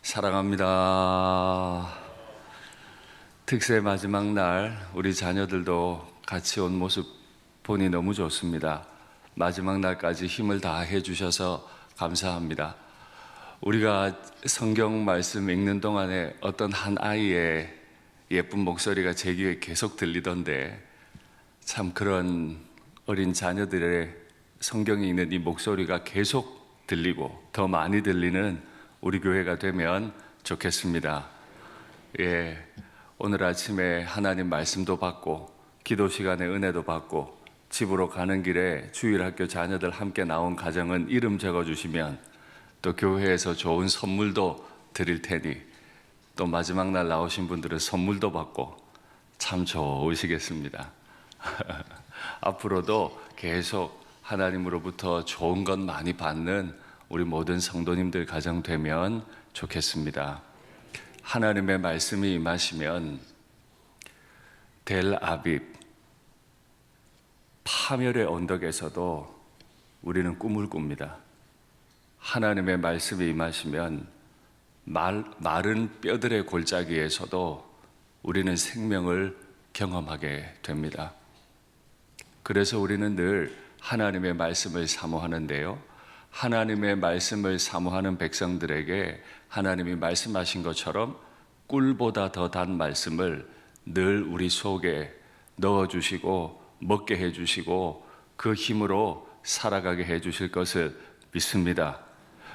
사랑합니다. 특세 마지막 날 우리 자녀들도 같이 온 모습 보니 너무 좋습니다. 마지막 날까지 힘을 다해 주셔서 감사합니다. 우리가 성경 말씀 읽는 동안에 어떤 한 아이의 예쁜 목소리가 제 귀에 계속 들리던데, 참 그런 어린 자녀들의 성경에 있는 이 목소리가 계속 들리고 더 많이 들리는 우리 교회가 되면 좋겠습니다. 오늘 아침에 하나님 말씀도 받고 기도 시간에 은혜도 받고 집으로 가는 길에 주일학교 자녀들 함께 나온 가정은 이름 적어주시면 또 교회에서 좋은 선물도 드릴 테니, 또 마지막 날 나오신 분들은 선물도 받고 참 좋으시겠습니다. 앞으로도 계속 하나님으로부터 좋은 것 많이 받는 우리 모든 성도님들 가정 되면 좋겠습니다. 하나님의 말씀이 임하시면 델 아빕 파멸의 언덕에서도 우리는 꿈을 꿉니다. 하나님의 말씀이 임하시면 마른 뼈들의 골짜기에서도 우리는 생명을 경험하게 됩니다. 그래서 우리는 늘 하나님의 말씀을 사모하는데요, 하나님의 말씀을 사모하는 백성들에게 하나님이 말씀하신 것처럼 꿀보다 더 단 말씀을 늘 우리 속에 넣어주시고 먹게 해주시고 그 힘으로 살아가게 해주실 것을 믿습니다.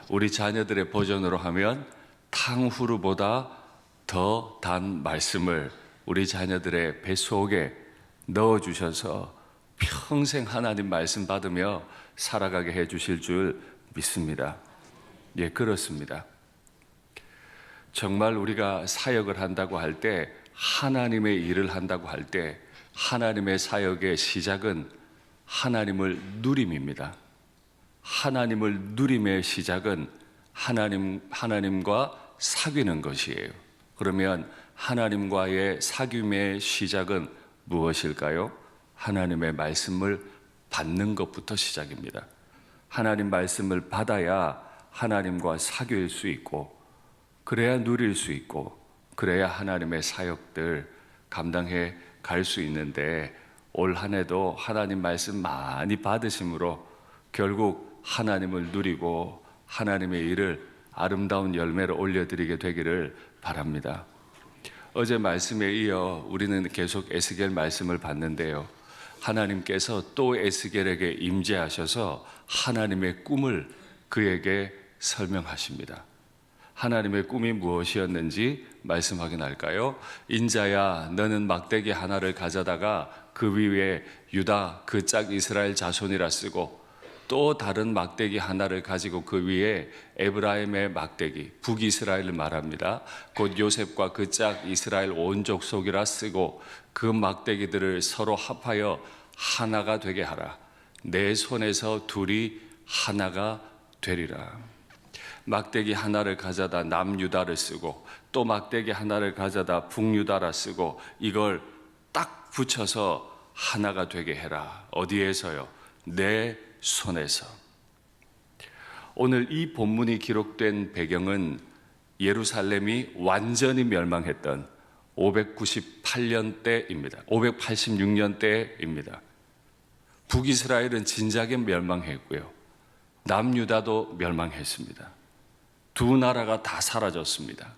우리 자녀들의 버전으로 하면 탕후루보다 더 단 말씀을 우리 자녀들의 뱃속에 넣어주셔서 평생 하나님 말씀 받으며 살아가게 해주실 줄 믿습니다. 그렇습니다. 정말 우리가 사역을 한다고 할 때, 하나님의 일을 한다고 할 때, 하나님의 사역의 시작은 하나님을 누림입니다. 하나님을 누림의 시작은 하나님과 사귀는 것이에요. 그러면 하나님과의 사귐의 시작은 무엇일까요? 하나님의 말씀을 받는 것부터 시작입니다. 하나님 말씀을 받아야 하나님과 사귈 수 있고, 그래야 누릴 수 있고, 그래야 하나님의 사역들 감당해 갈 수 있는데, 올 한 해도 하나님 말씀 많이 받으심으로 결국 하나님을 누리고 하나님의 일을 아름다운 열매로 올려드리게 되기를 바랍니다. 어제 말씀에 이어 우리는 계속 에스겔 말씀을 봤는데요, 하나님께서 또 에스겔에게 임재하셔서 하나님의 꿈을 그에게 설명하십니다. 하나님의 꿈이 무엇이었는지 말씀 확인할까요? 인자야, 너는 막대기 하나를 가져다가 그 위에 유다 그 짝 이스라엘 자손이라 쓰고, 또 다른 막대기 하나를 가지고 그 위에 에브라임의 막대기, 북이스라엘을 말합니다. 곧 요셉과 그 짝 이스라엘 온 족속이라 쓰고, 그 막대기들을 서로 합하여 하나가 되게 하라. 내 손에서 둘이 하나가 되리라. 막대기 하나를 가져다 남유다를 쓰고, 또 막대기 하나를 가져다 북유다라 쓰고, 이걸 딱 붙여서 하나가 되게 해라. 어디에서요? 내 손에서. 오늘 이 본문이 기록된 배경은 예루살렘이 완전히 멸망했던 598년대입니다. 586년대입니다. 북이스라엘은 진작에 멸망했고요, 남유다도 멸망했습니다. 두 나라가 다 사라졌습니다.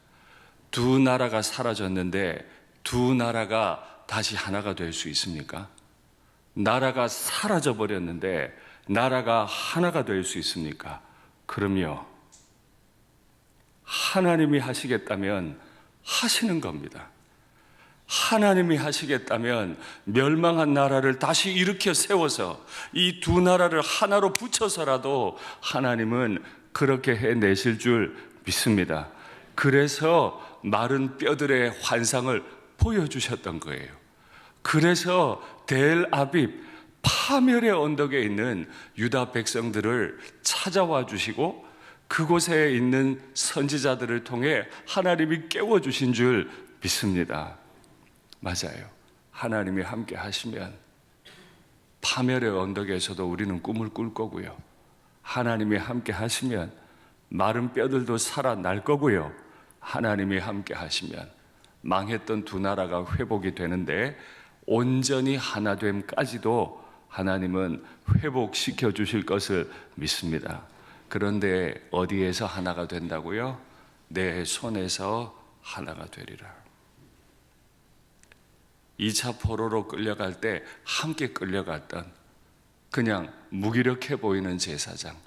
두 나라가 사라졌는데 두 나라가 다시 하나가 될 수 있습니까? 나라가 사라져 버렸는데 나라가 하나가 될 수 있습니까? 그럼요. 하나님이 하시겠다면 하시는 겁니다. 하나님이 하시겠다면 멸망한 나라를 다시 일으켜 세워서 이 두 나라를 하나로 붙여서라도 하나님은 그렇게 해내실 줄 믿습니다. 그래서 마른 뼈들의 환상을 보여주셨던 거예요. 그래서 델 아빕 파멸의 언덕에 있는 유다 백성들을 찾아와 주시고, 그곳에 있는 선지자들을 통해 하나님이 깨워주신 줄 믿습니다. 맞아요. 하나님이 함께 하시면 파멸의 언덕에서도 우리는 꿈을 꿀 거고요, 하나님이 함께 하시면 마른 뼈들도 살아날 거고요, 하나님이 함께 하시면 망했던 두 나라가 회복이 되는데 온전히 하나됨까지도 하나님은 회복시켜 주실 것을 믿습니다. 그런데 어디에서 하나가 된다고요? 내 손에서 하나가 되리라. 2차 포로로 끌려갈 때 함께 끌려갔던 그냥 무기력해 보이는 제사장,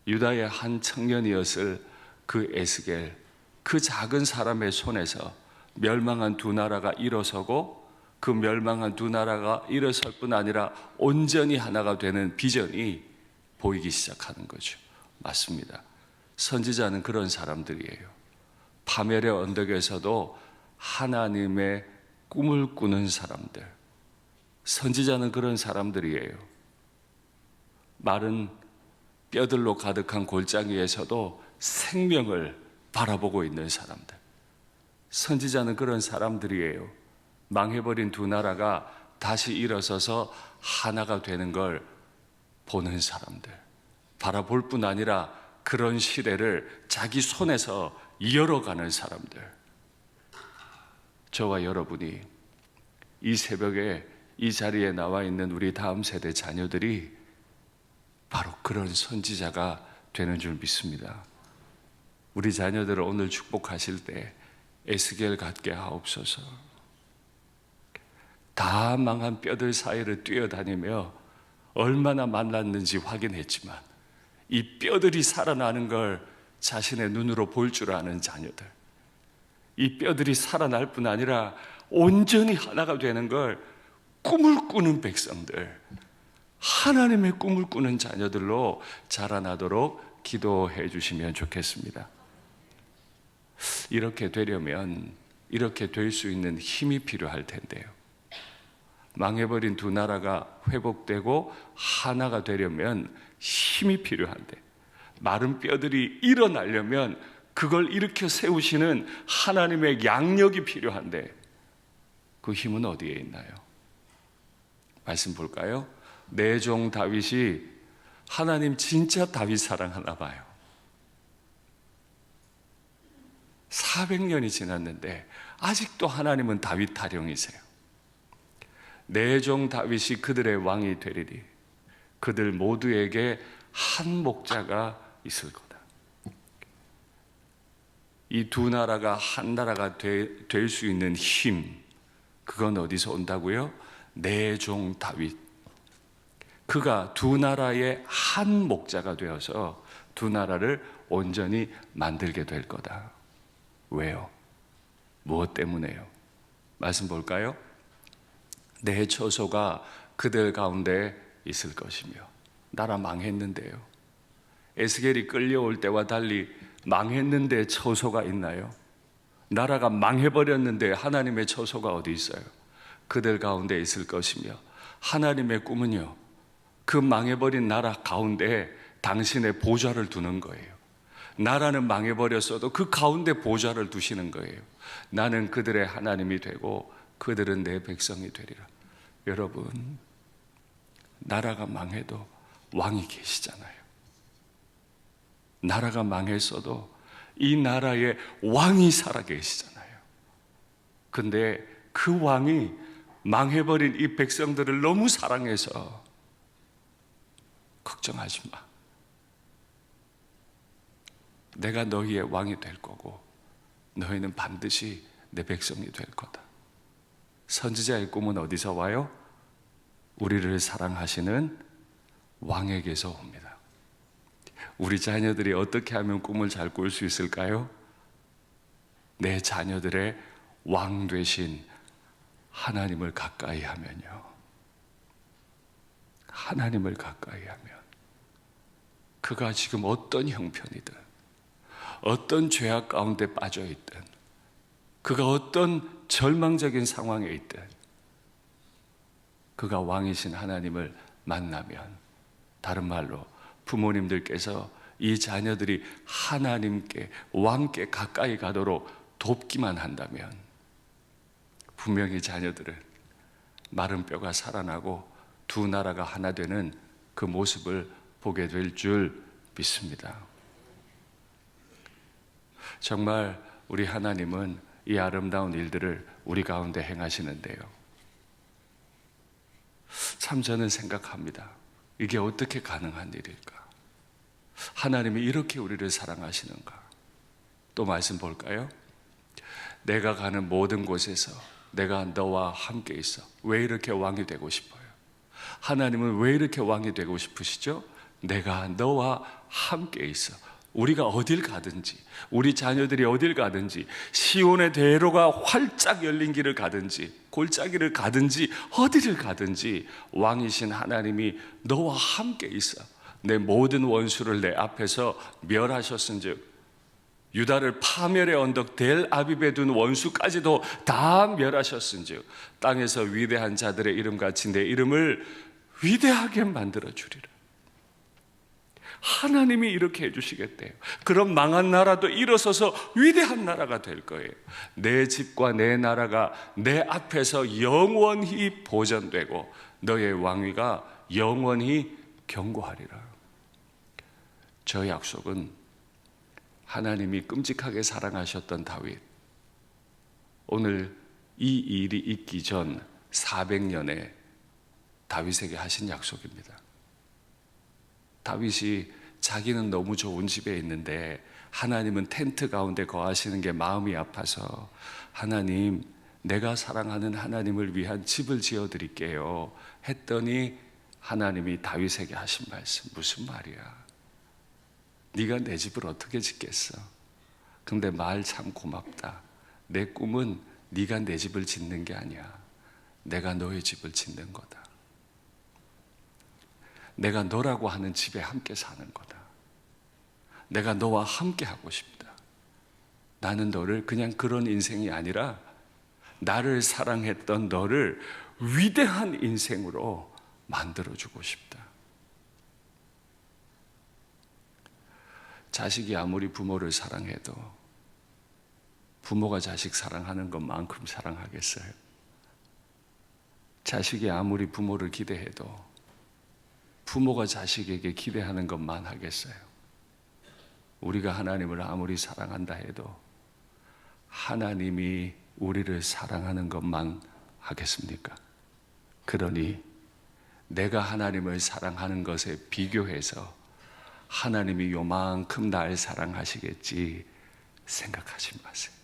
유다의 한 청년이었을 그 에스겔, 그 작은 사람의 손에서 멸망한 두 나라가 일어서고 그 멸망한 두 나라가 일어설 뿐 아니라 온전히 하나가 되는 비전이 보이기 시작하는 거죠. 맞습니다. 선지자는 그런 사람들이에요. 파멸의 언덕에서도 하나님의 꿈을 꾸는 사람들. 선지자는 그런 사람들이에요. 마른 뼈들로 가득한 골짜기 위에서도 생명을 바라보고 있는 사람들. 선지자는 그런 사람들이에요. 망해버린 두 나라가 다시 일어서서 하나가 되는 걸 보는 사람들. 바라볼 뿐 아니라 그런 시대를 자기 손에서 이어가는 사람들. 저와 여러분이 이 새벽에 이 자리에 나와 있는 우리 다음 세대 자녀들이 바로 그런 선지자가 되는 줄 믿습니다. 우리 자녀들을 오늘 축복하실 때 에스겔 같게 하옵소서. 다 망한 뼈들 사이를 뛰어다니며 얼마나 만났는지 확인했지만 이 뼈들이 살아나는 걸 자신의 눈으로 볼 줄 아는 자녀들, 이 뼈들이 살아날 뿐 아니라 온전히 하나가 되는 걸 꿈을 꾸는 백성들, 하나님의 꿈을 꾸는 자녀들로 자라나도록 기도해 주시면 좋겠습니다. 이렇게 되려면 이렇게 될 수 있는 힘이 필요할 텐데요. 망해버린 두 나라가 회복되고 하나가 되려면 힘이 필요한데, 마른 뼈들이 일어나려면 그걸 일으켜 세우시는 하나님의 양력이 필요한데 그 힘은 어디에 있나요? 말씀 볼까요? 내 종 다윗이, 하나님 진짜 다윗 사랑하나 봐요. 400년이 지났는데 아직도 하나님은 다윗 타령이세요. 내 종 다윗이 그들의 왕이 되리니 그들 모두에게 한 목자가 있을 거다. 이 두 나라가 한 나라가 될 수 있는 힘, 그건 어디서 온다고요? 내 종 다윗. 그가 두 나라의 한 목자가 되어서 두 나라를 온전히 만들게 될 거다. 왜요? 무엇 때문에요? 말씀 볼까요? 내 처소가 그들 가운데 있을 것이며. 나라 망했는데요. 에스겔이 끌려올 때와 달리 망했는데 처소가 있나요? 나라가 망해버렸는데 하나님의 처소가 어디 있어요? 그들 가운데 있을 것이며, 하나님의 꿈은요, 그 망해버린 나라 가운데 당신의 보좌를 두는 거예요. 나라는 망해버렸어도 그 가운데 보좌를 두시는 거예요. 나는 그들의 하나님이 되고 그들은 내 백성이 되리라. 여러분, 나라가 망해도 왕이 계시잖아요. 나라가 망했어도 이 나라에 왕이 살아계시잖아요. 근데 그 왕이 망해버린 이 백성들을 너무 사랑해서 걱정하지 마. 내가 너희의 왕이 될 거고 너희는 반드시 내 백성이 될 거다. 선지자의 꿈은 어디서 와요? 우리를 사랑하시는 왕에게서 옵니다. 우리 자녀들이 어떻게 하면 꿈을 잘 꿀 수 있을까요? 내 자녀들의 왕 되신 하나님을 가까이 하면요. 하나님을 가까이 하면 그가 지금 어떤 형편이든 어떤 죄악 가운데 빠져 있든 그가 어떤 절망적인 상황에 있든 그가 왕이신 하나님을 만나면, 다른 말로 부모님들께서 이 자녀들이 하나님께, 왕께 가까이 가도록 돕기만 한다면 분명히 자녀들은 마른 뼈가 살아나고 두 나라가 하나 되는 그 모습을 보게 될 줄 믿습니다. 정말 우리 하나님은 이 아름다운 일들을 우리 가운데 행하시는데요. 참 저는 생각합니다. 이게 어떻게 가능한 일일까? 하나님이 이렇게 우리를 사랑하시는가? 또 말씀 볼까요? 내가 가는 모든 곳에서 내가 너와 함께 있어. 왜 이렇게 왕이 되고 싶어요? 하나님은 왜 이렇게 왕이 되고 싶으시죠? 내가 너와 함께 있어. 우리가 어딜 가든지, 우리 자녀들이 어딜 가든지, 시온의 대로가 활짝 열린 길을 가든지, 골짜기를 가든지, 어디를 가든지 왕이신 하나님이 너와 함께 있어. 내 모든 원수를 내 앞에서 멸하셨은즉, 유다를 파멸의 언덕 델 아비브에 둔 원수까지도 다 멸하셨은즉, 땅에서 위대한 자들의 이름같이 내 이름을 위대하게 만들어 주리라. 하나님이 이렇게 해주시겠대요. 그럼 망한 나라도 일어서서 위대한 나라가 될 거예요. 내 집과 내 나라가 내 앞에서 영원히 보존되고 너의 왕위가 영원히 견고하리라. 저 약속은 하나님이 끔찍하게 사랑하셨던 다윗, 오늘 이 일이 있기 전 400년에 다윗에게 하신 약속입니다. 다윗이 자기는 너무 좋은 집에 있는데 하나님은 텐트 가운데 거하시는 게 마음이 아파서, 하나님, 내가 사랑하는 하나님을 위한 집을 지어드릴게요 했더니 하나님이 다윗에게 하신 말씀, 무슨 말이야? 네가 내 집을 어떻게 짓겠어? 근데 말 참 고맙다. 내 꿈은 네가 내 집을 짓는 게 아니야. 내가 너의 집을 짓는 거다. 내가 너라고 하는 집에 함께 사는 거다. 내가 너와 함께 하고 싶다. 나는 너를 그냥 그런 인생이 아니라 나를 사랑했던 너를 위대한 인생으로 만들어주고 싶다. 자식이 아무리 부모를 사랑해도 부모가 자식 사랑하는 것만큼 사랑하겠어요? 자식이 아무리 부모를 기대해도 부모가 자식에게 기대하는 것만 하겠어요? 우리가 하나님을 아무리 사랑한다 해도 하나님이 우리를 사랑하는 것만 하겠습니까? 그러니 내가 하나님을 사랑하는 것에 비교해서 하나님이 요만큼 날 사랑하시겠지 생각하지 마세요.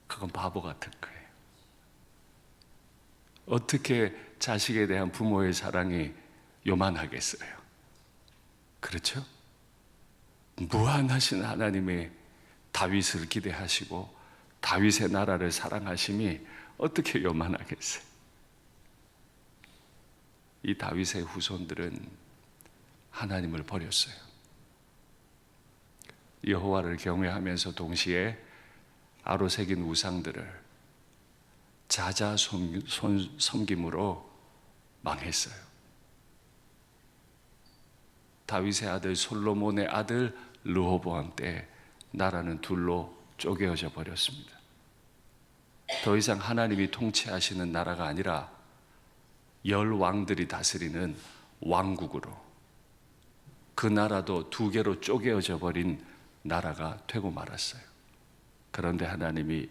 그건 바보 같은 거예요. 어떻게 자식에 대한 부모의 사랑이 요만하겠어요? 그렇죠? 무한하신 하나님의 다윗을 기대하시고 다윗의 나라를 사랑하심이 어떻게 요만하겠어요? 이 다윗의 후손들은 하나님을 버렸어요. 여호와를 경외하면서 동시에 아로새긴 우상들을 자자 섬김으로 망했어요. 다윗의 아들 솔로몬의 아들 르호보암 때 나라는 둘로 쪼개어져 버렸습니다. 더 이상 하나님이 통치하시는 나라가 아니라 10왕들이 다스리는 왕국으로, 그 나라도 2개로 쪼개어져 버린 나라가 되고 말았어요. 그런데 하나님이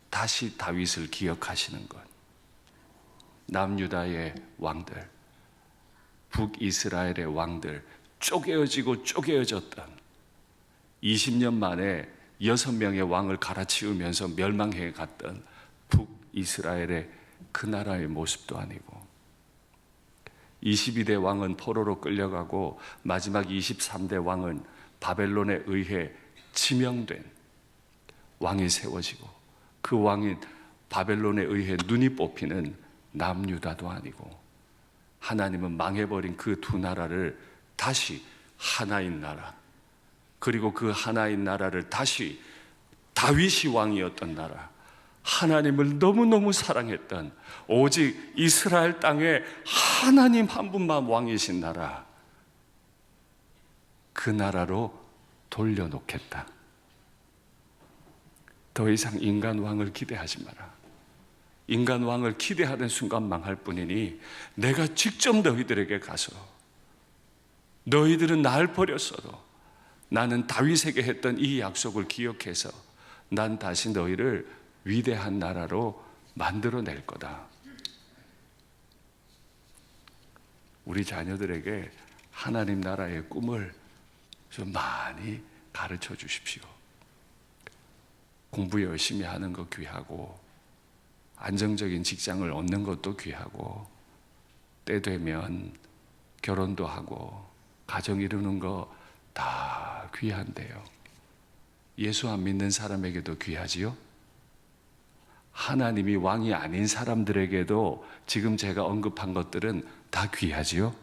다시 다윗을 기억하시는 것, 남유다의 왕들, 북이스라엘의 왕들, 쪼개어지고 쪼개어졌던 20년 만에 6명의 왕을 갈아치우면서 멸망해 갔던 북이스라엘의 그 나라의 모습도 아니고, 22대 왕은 포로로 끌려가고 마지막 23대 왕은 바벨론에 의해 지명된 왕이 세워지고, 그 왕인 바벨론에 의해 눈이 뽑히는 남유다도 아니고, 하나님은 망해버린 그 2 나라를 다시 하나인 나라, 그리고 그 하나인 나라를 다시 다윗이 왕이었던 나라, 하나님을 너무너무 사랑했던 오직 이스라엘 땅에 하나님 한 분만 왕이신 나라, 그 나라로 돌려놓겠다. 더 이상 인간 왕을 기대하지 마라. 인간 왕을 기대하는 순간 망할 뿐이니 내가 직접 너희들에게 가서, 너희들은 날 버렸어도 나는 다윗에게 했던 이 약속을 기억해서 난 다시 너희를 위대한 나라로 만들어낼 거다. 우리 자녀들에게 하나님 나라의 꿈을 좀 많이 가르쳐 주십시오. 공부 열심히 하는 거 귀하고, 안정적인 직장을 얻는 것도 귀하고, 때 되면 결혼도 하고 가정 이루는 거 다 귀한데요, 예수 안 믿는 사람에게도 귀하지요? 하나님이 왕이 아닌 사람들에게도 지금 제가 언급한 것들은 다 귀하지요?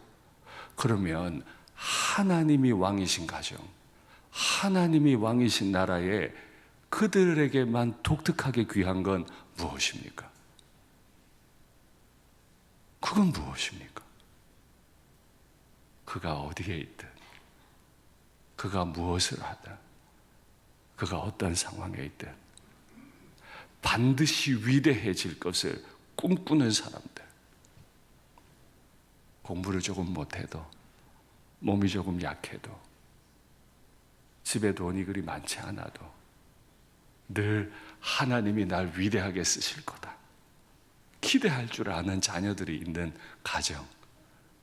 그러면 하나님이 왕이신 가정, 하나님이 왕이신 나라에 그들에게만 독특하게 귀한 건 무엇입니까? 그건 무엇입니까? 그가 어디에 있든, 그가 무엇을 하든, 그가 어떤 상황에 있든 반드시 위대해질 것을 꿈꾸는 사람들, 공부를 조금 못해도, 몸이 조금 약해도, 집에 돈이 그리 많지 않아도 늘 하나님이 날 위대하게 쓰실 거다 기대할 줄 아는 자녀들이 있는 가정,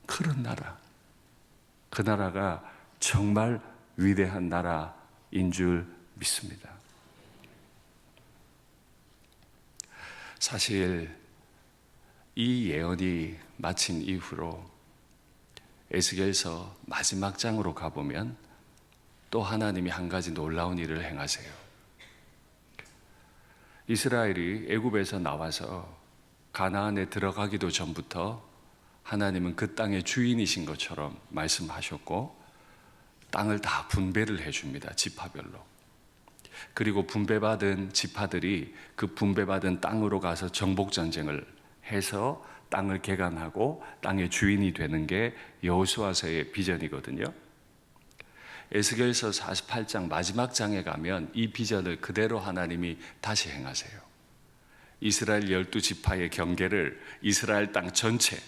그런 나라, 그 나라가 정말 위대한 나라인 줄 믿습니다. 사실 이 예언이 마친 이후로 에스겔서 마지막 장으로 가보면 또 하나님이 한 가지 놀라운 일을 행하세요. 이스라엘이 애굽에서 나와서 가나안에 들어가기도 전부터 하나님은 그 땅의 주인이신 것처럼 말씀하셨고, 땅을 다 분배를 해줍니다. 지파별로. 그리고 분배받은 지파들이 그 분배받은 땅으로 가서 정복전쟁을 해서 땅을 개간하고 땅의 주인이 되는 게 여호수아서의 비전이거든요. 에스겔서 48장 마지막 장에 가면 이 비전을 그대로 하나님이 다시 행하세요. 이스라엘 12지파의 경계를 이스라엘 땅 전체,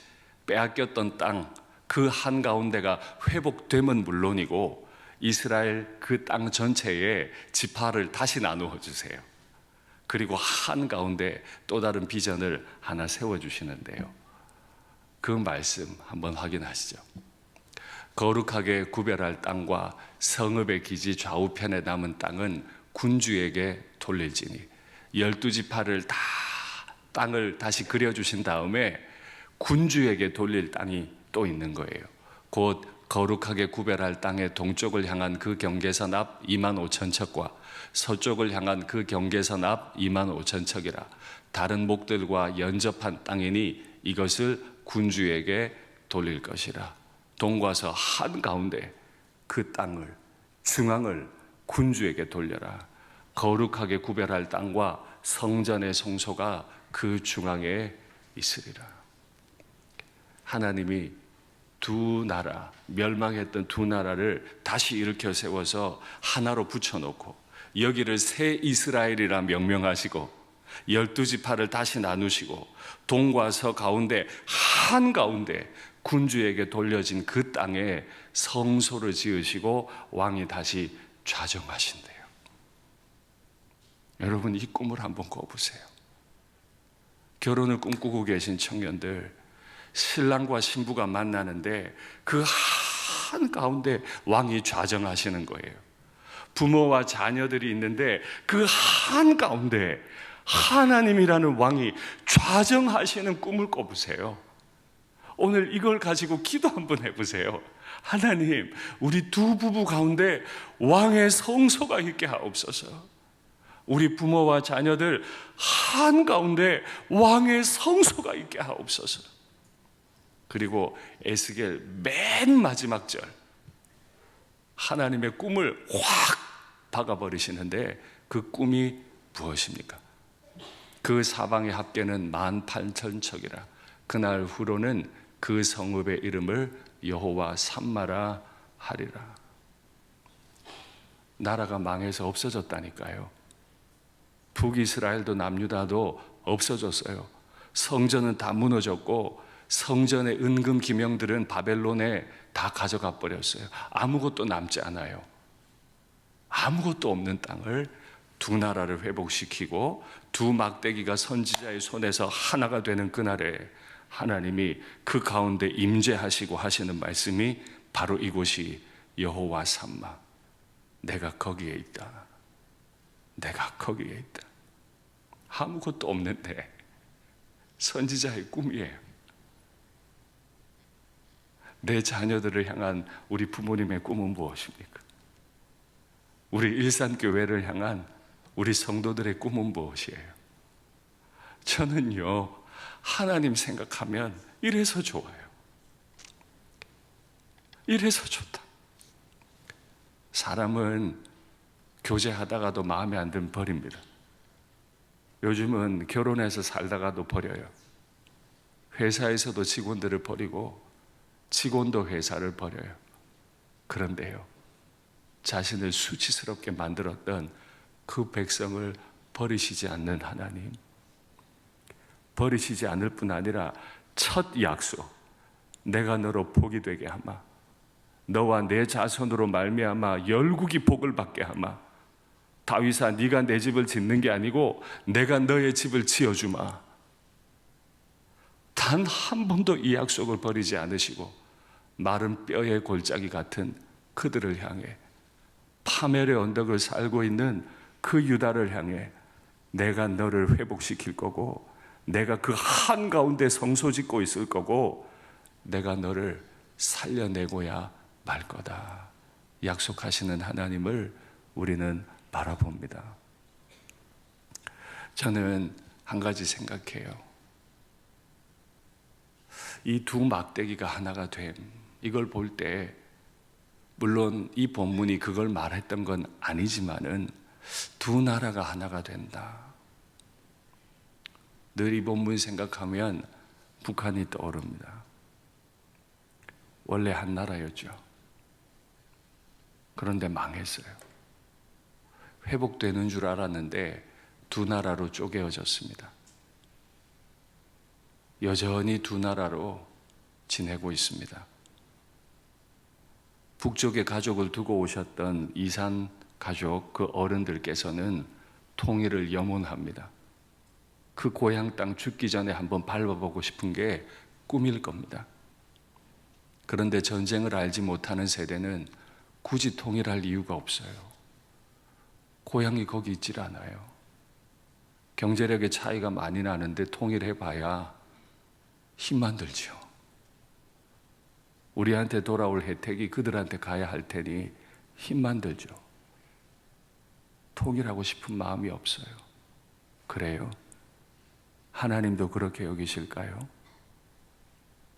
빼앗겼던 땅 그 한가운데가 회복되면 물론이고, 이스라엘 그 땅 전체에 지파를 다시 나누어 주세요. 그리고 한가운데 또 다른 비전을 하나 세워주시는데요, 그 말씀 한번 확인하시죠. 거룩하게 구별할 땅과 성읍의 기지 좌우편에 남은 땅은 군주에게 돌릴지니, 12지파를 다 땅을 다시 그려주신 다음에 군주에게 돌릴 땅이 또 있는 거예요. 곧 거룩하게 구별할 땅의 동쪽을 향한 그 경계선 앞 25,000척과 서쪽을 향한 그 경계선 앞 25,000척이라. 다른 목들과 연접한 땅이니 이것을 군주에게 돌릴 것이라. 동과 서 한가운데 그 땅을, 중앙을 군주에게 돌려라. 거룩하게 구별할 땅과 성전의 성소가 그 중앙에 있으리라. 하나님이 두 나라, 멸망했던 두 나라를 다시 일으켜 세워서 하나로 붙여놓고, 여기를 새 이스라엘이라 명명하시고 12지파를 다시 나누시고, 동과 서 가운데 한가운데 군주에게 돌려진 그 땅에 성소를 지으시고 왕이 다시 좌정하신대요. 여러분, 이 꿈을 한번 꿔보세요. 결혼을 꿈꾸고 계신 청년들, 신랑과 신부가 만나는데 그 한가운데 왕이 좌정하시는 거예요. 부모와 자녀들이 있는데 그 한가운데 하나님이라는 왕이 좌정하시는 꿈을 꿔보세요. 오늘 이걸 가지고 기도 한번 해보세요. 하나님, 우리 두 부부 가운데 왕의 성소가 있게 하옵소서. 우리 부모와 자녀들 한가운데 왕의 성소가 있게 하옵소서. 그리고 에스겔 맨 마지막 절, 하나님의 꿈을 확 박아버리시는데 그 꿈이 무엇입니까? 그 사방의 합계는 18,000척이라. 그날 후로는 그 성읍의 이름을 여호와 삼마라 하리라. 나라가 망해서 없어졌다니까요. 북이스라엘도 남유다도 없어졌어요. 성전은 다 무너졌고 성전의 은금 기명들은 바벨론에 다 가져가 버렸어요. 아무것도 남지 않아요. 아무것도 없는 땅을 두 나라를 회복시키고 두 막대기가 선지자의 손에서 하나가 되는 그날에 하나님이 그 가운데 임재하시고 하시는 말씀이 바로 이곳이 여호와 삼마, 내가 거기에 있다. 내가 거기에 있다. 아무것도 없는데 선지자의 꿈이에요. 내 자녀들을 향한 우리 부모님의 꿈은 무엇입니까? 우리 일산교회를 향한 우리 성도들의 꿈은 무엇이에요? 저는요, 하나님 생각하면 이래서 좋아요. 이래서 좋다. 사람은 교제하다가도 마음에 안 들면 버립니다. 요즘은 결혼해서 살다가도 버려요. 회사에서도 직원들을 버리고 직원도 회사를 버려요. 그런데요, 자신을 수치스럽게 만들었던 그 백성을 버리시지 않는 하나님, 버리시지 않을 뿐 아니라 첫 약속, 내가 너로 복이 되게 하마, 너와 내 자손으로 말미암아 열국이 복을 받게 하마, 다윗아 네가 내 집을 짓는 게 아니고 내가 너의 집을 지어주마. 단 한 번도 이 약속을 버리지 않으시고 마른 뼈의 골짜기 같은 그들을 향해, 파멸의 언덕을 살고 있는 그 유다를 향해 내가 너를 회복시킬 거고, 내가 그 한가운데 성소 짓고 있을 거고, 내가 너를 살려내고야 말 거다 약속하시는 하나님을 우리는 바라봅니다. 저는 한 가지 생각해요. 이 두 막대기가 하나가 됨, 이걸 볼 때 물론 이 본문이 그걸 말했던 건 아니지만은 두 나라가 하나가 된다. 늘 이 본문 생각하면 북한이 떠오릅니다. 원래 한 나라였죠. 그런데 망했어요. 회복되는 줄 알았는데 두 나라로 쪼개어졌습니다. 여전히 두 나라로 지내고 있습니다. 북쪽에 가족을 두고 오셨던 이산 가족 그 어른들께서는 통일을 염원합니다. 그 고향 땅 죽기 전에 한번 밟아보고 싶은 게 꿈일 겁니다. 그런데 전쟁을 알지 못하는 세대는 굳이 통일할 이유가 없어요. 고향이 거기 있질 않아요. 경제력의 차이가 많이 나는데 통일해봐야 힘만 들죠. 우리한테 돌아올 혜택이 그들한테 가야 할 테니 힘만 들죠. 통일하고 싶은 마음이 없어요. 그래요? 하나님도 그렇게 여기실까요?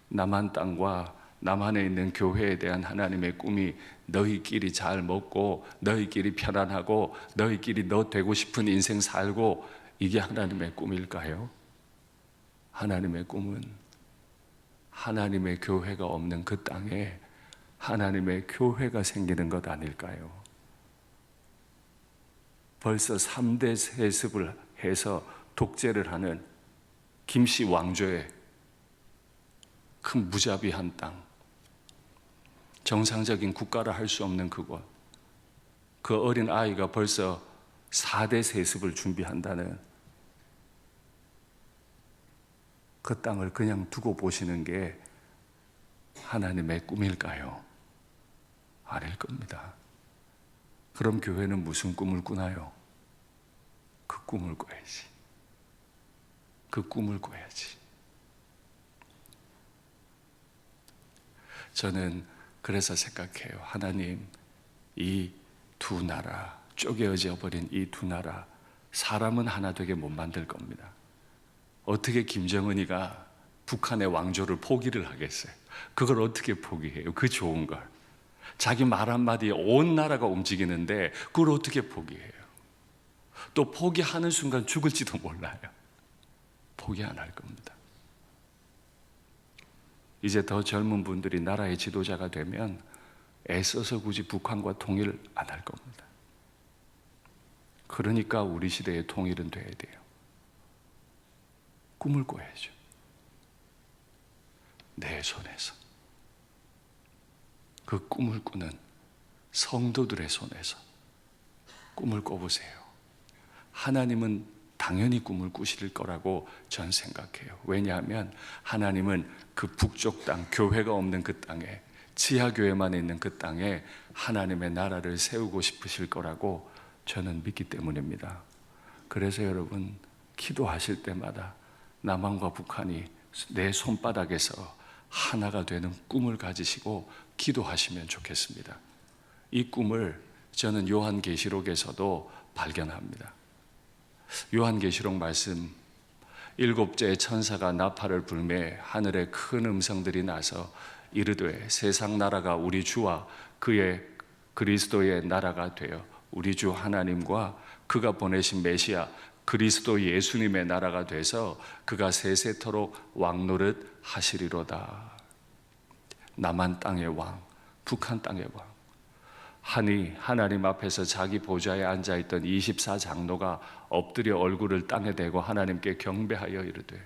남한 땅과 남한에 있는 교회에 대한 하나님의 꿈이 너희끼리 잘 먹고 너희끼리 편안하고 너희끼리 너 되고 싶은 인생 살고, 이게 하나님의 꿈일까요? 하나님의 꿈은 하나님의 교회가 없는 그 땅에 하나님의 교회가 생기는 것 아닐까요? 벌써 3대 세습을 해서 독재를 하는 김씨 왕조의 큰 무자비한 땅, 정상적인 국가라 할 수 없는 그곳, 그 어린 아이가 벌써 4대 세습을 준비한다는 그 땅을 그냥 두고 보시는 게 하나님의 꿈일까요? 아닐 겁니다. 그럼 교회는 무슨 꿈을 꾸나요? 그 꿈을 꿔야지. 그 꿈을 꿔야지. 저는 그래서 생각해요. 하나님, 이 두 나라, 쪼개어져 버린 이 두 나라, 사람은 하나 되게 못 만들 겁니다. 어떻게 김정은이가 북한의 왕조를 포기를 하겠어요? 그걸 어떻게 포기해요? 그 좋은 걸. 자기 말 한마디에 온 나라가 움직이는데 그걸 어떻게 포기해요? 또 포기하는 순간 죽을지도 몰라요. 포기 안 할 겁니다. 이제 더 젊은 분들이 나라의 지도자가 되면 애써서 굳이 북한과 통일 안 할 겁니다. 그러니까 우리 시대의 통일은 돼야 돼요. 꿈을 꿔야죠. 내 손에서. 그 꿈을 꾸는 성도들의 손에서 꿈을 꿔보세요. 하나님은 당연히 꿈을 꾸실 거라고 전 생각해요. 왜냐하면 하나님은 그 북쪽 땅, 교회가 없는 그 땅에, 지하교회만 있는 그 땅에 하나님의 나라를 세우고 싶으실 거라고 저는 믿기 때문입니다. 그래서 여러분, 기도하실 때마다 남한과 북한이 내 손바닥에서 하나가 되는 꿈을 가지시고 기도하시면 좋겠습니다. 이 꿈을 저는 요한계시록에서도 발견합니다. 요한계시록 말씀, 7째 천사가 나팔을 불매 하늘에 큰 음성들이 나서 이르되 세상 나라가 우리 주와 그의 그리스도의 나라가 되어 우리 주 하나님과 그가 보내신 메시아 그리스도 예수님의 나라가 돼서 그가 세세토록 왕노릇 하시리로다. 남한 땅의 왕, 북한 땅의 왕. 하니 하나님 앞에서 자기 보좌에 앉아있던 24장로가 엎드려 얼굴을 땅에 대고 하나님께 경배하여 이르되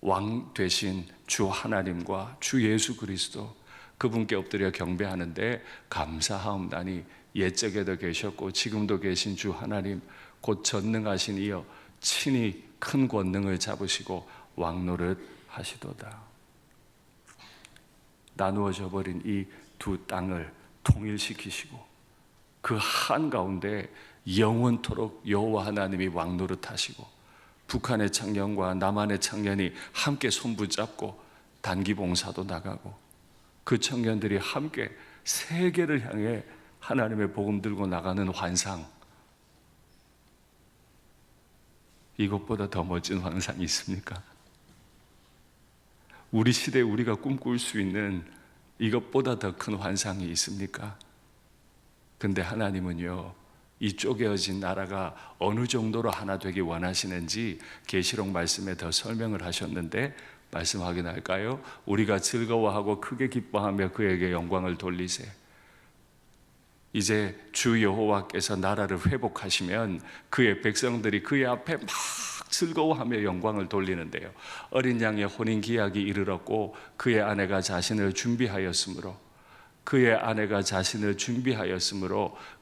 왕 되신 주 하나님과 주 예수 그리스도 그분께 엎드려 경배하는데 감사하옵나니 옛적에도 계셨고 지금도 계신 주 하나님 곧 전능하신 이여 친히 큰 권능을 잡으시고 왕노릇 하시도다. 나누어져 버린 이 두 땅을 통일시키시고 그 한가운데 영원토록 여호와 하나님이 왕노릇하시고 북한의 청년과 남한의 청년이 함께 손붙잡고 단기봉사도 나가고 그 청년들이 함께 세계를 향해 하나님의 복음 들고 나가는 환상, 이것보다 더 멋진 환상이 있습니까? 우리 시대에 우리가 꿈꿀 수 있는 이것보다 더 큰 환상이 있습니까? 근데 하나님은요, 이 쪼개어진 나라가 어느 정도로 하나 되기 원하시는지 계시록 말씀에 더 설명을 하셨는데 말씀 확인할까요? 우리가 즐거워하고 크게 기뻐하며 그에게 영광을 돌리세. 이제 주 여호와께서 나라를 회복하시면 그의 백성들이 그의 앞에 막 즐거워하며 영광을 돌리는데요, 어린 양의 혼인 기약이 이르렀고 그의 아내가 자신을 준비하였으므로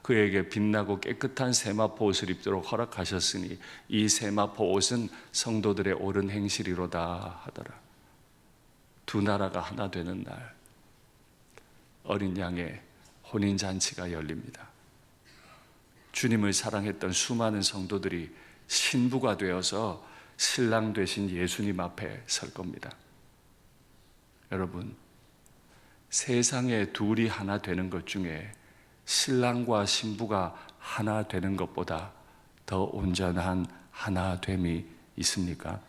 그에게 빛나고 깨끗한 세마포 옷을 입도록 허락하셨으니 이 세마포 옷은 성도들의 옳은 행실이로다 하더라. 두 나라가 하나 되는 날 어린 양의 혼인잔치가 열립니다. 주님을 사랑했던 수많은 성도들이 신부가 되어서 신랑 되신 예수님 앞에 설 겁니다. 여러분, 세상에 둘이 하나 되는 것 중에 신랑과 신부가 하나 되는 것보다 더 온전한 하나됨이 있습니까?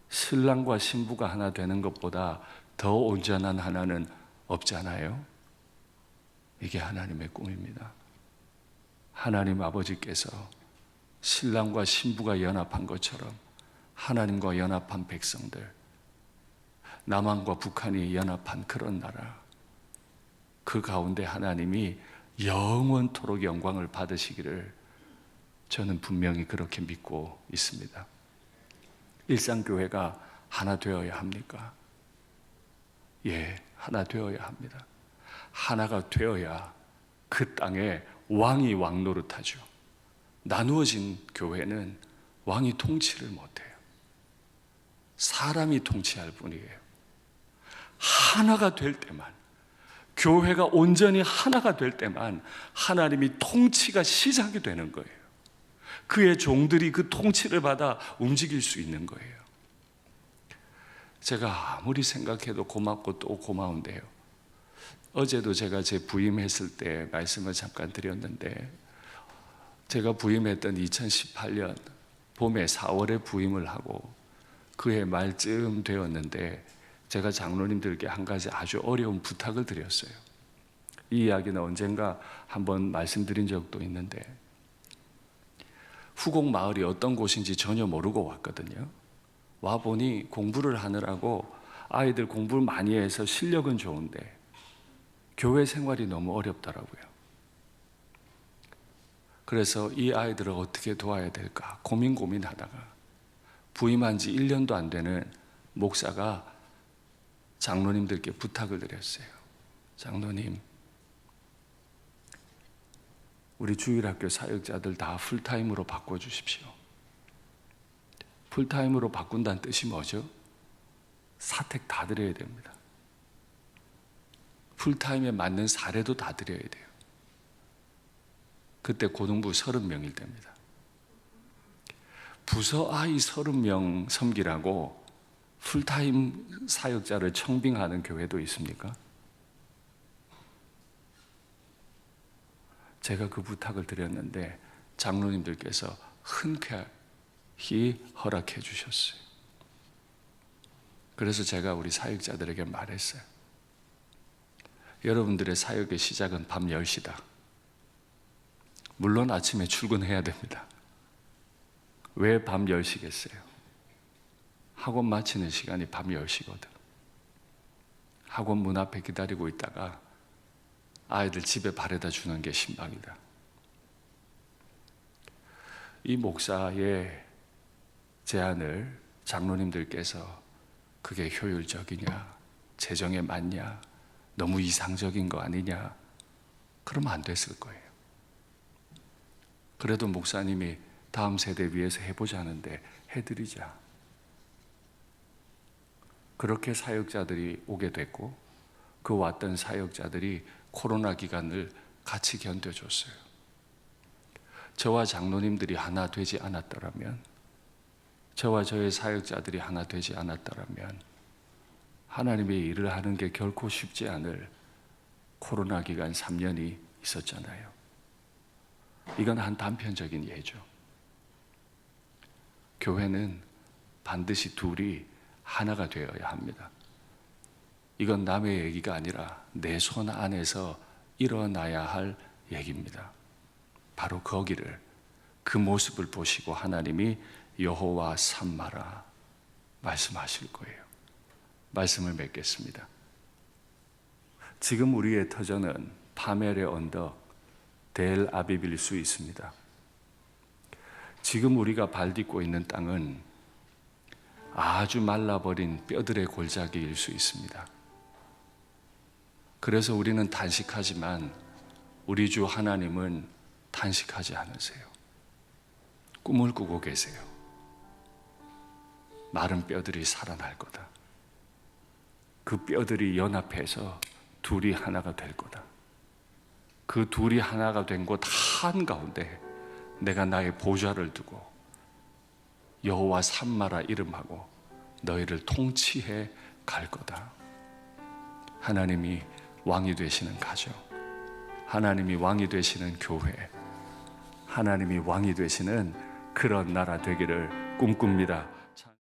신랑과 신부가 하나 되는 것보다 더 온전한 하나는 없잖아요. 이게 하나님의 꿈입니다. 하나님 아버지께서 신랑과 신부가 연합한 것처럼 하나님과 연합한 백성들, 남한과 북한이 연합한 그런 나라, 그 가운데 하나님이 영원토록 영광을 받으시기를 저는 분명히 그렇게 믿고 있습니다. 일상교회가 하나 되어야 합니까? 예, 하나 되어야 합니다. 하나가 되어야 그 땅에 왕이 왕노릇하죠. 나누어진 교회는 왕이 통치를 못해요. 사람이 통치할 뿐이에요. 하나가 될 때만, 교회가 온전히 하나가 될 때만 하나님이 통치가 시작이 되는 거예요. 그의 종들이 그 통치를 받아 움직일 수 있는 거예요. 제가 아무리 생각해도 고맙고 또 고마운데요, 어제도 제가 제 부임했을 때 말씀을 잠깐 드렸는데, 제가 부임했던 2018년 봄에 4월에 부임을 하고 그해 말쯤 되었는데 제가 장로님들께 한 가지 아주 어려운 부탁을 드렸어요. 이 이야기는 언젠가 한번 말씀드린 적도 있는데, 후곡 마을이 어떤 곳인지 전혀 모르고 왔거든요. 와보니 공부를 하느라고 아이들 공부를 많이 해서 실력은 좋은데 교회 생활이 너무 어렵더라고요. 그래서 이 아이들을 어떻게 도와야 될까 고민하다가 부임한 지 1년도 안 되는 목사가 장로님들께 부탁을 드렸어요. 장로님, 우리 주일학교 사역자들 다 풀타임으로 바꿔주십시오. 풀타임으로 바꾼다는 뜻이 뭐죠? 사택 다 드려야 됩니다. 풀타임에 맞는 사례도 다 드려야 돼요. 그때 고등부 30명일 때입니다. 부서 아이 30명 섬기라고 풀타임 사역자를 청빙하는 교회도 있습니까? 제가 그 부탁을 드렸는데 장로님들께서 흔쾌히 허락해 주셨어요. 그래서 제가 우리 사역자들에게 말했어요. 여러분들의 사역의 시작은 밤 10시다. 물론 아침에 출근해야 됩니다. 왜 밤 10시겠어요? 학원 마치는 시간이 밤 10시거든. 학원 문 앞에 기다리고 있다가 아이들 집에 바래다 주는 게 신방이다. 이 목사의 제안을 장로님들께서 그게 효율적이냐, 재정에 맞냐, 너무 이상적인 거 아니냐, 그러면 안 됐을 거예요. 그래도 목사님이 다음 세대 위해서 해보자는데 해드리자. 그렇게 사역자들이 오게 됐고 그 왔던 사역자들이 코로나 기간을 같이 견뎌줬어요. 저와 장로님들이 하나 되지 않았더라면, 저와 저의 사역자들이 하나 되지 않았더라면 하나님의 일을 하는 게 결코 쉽지 않을 코로나 기간 3년이 있었잖아요. 이건 한 단편적인 예죠. 교회는 반드시 둘이 하나가 되어야 합니다. 이건 남의 얘기가 아니라 내 손 안에서 일어나야 할 얘기입니다. 바로 거기를, 그 모습을 보시고 하나님이 여호와 삼마라 말씀하실 거예요. 말씀을 맺겠습니다. 지금 우리의 터전은 파멜의 언덕 델 아비빌일 수 있습니다. 지금 우리가 발딛고 있는 땅은 아주 말라버린 뼈들의 골짜기일 수 있습니다. 그래서 우리는 단식하지만 우리 주 하나님은 단식하지 않으세요. 꿈을 꾸고 계세요. 마른 뼈들이 살아날 거다. 그 뼈들이 연합해서 둘이 하나가 될 거다. 그 둘이 하나가 된 곳 한가운데 내가 나의 보좌를 두고 여호와 삼마라 이름하고 너희를 통치해 갈 거다. 하나님이 왕이 되시는 가정, 하나님이 왕이 되시는 교회, 하나님이 왕이 되시는 그런 나라 되기를 꿈꿉니다.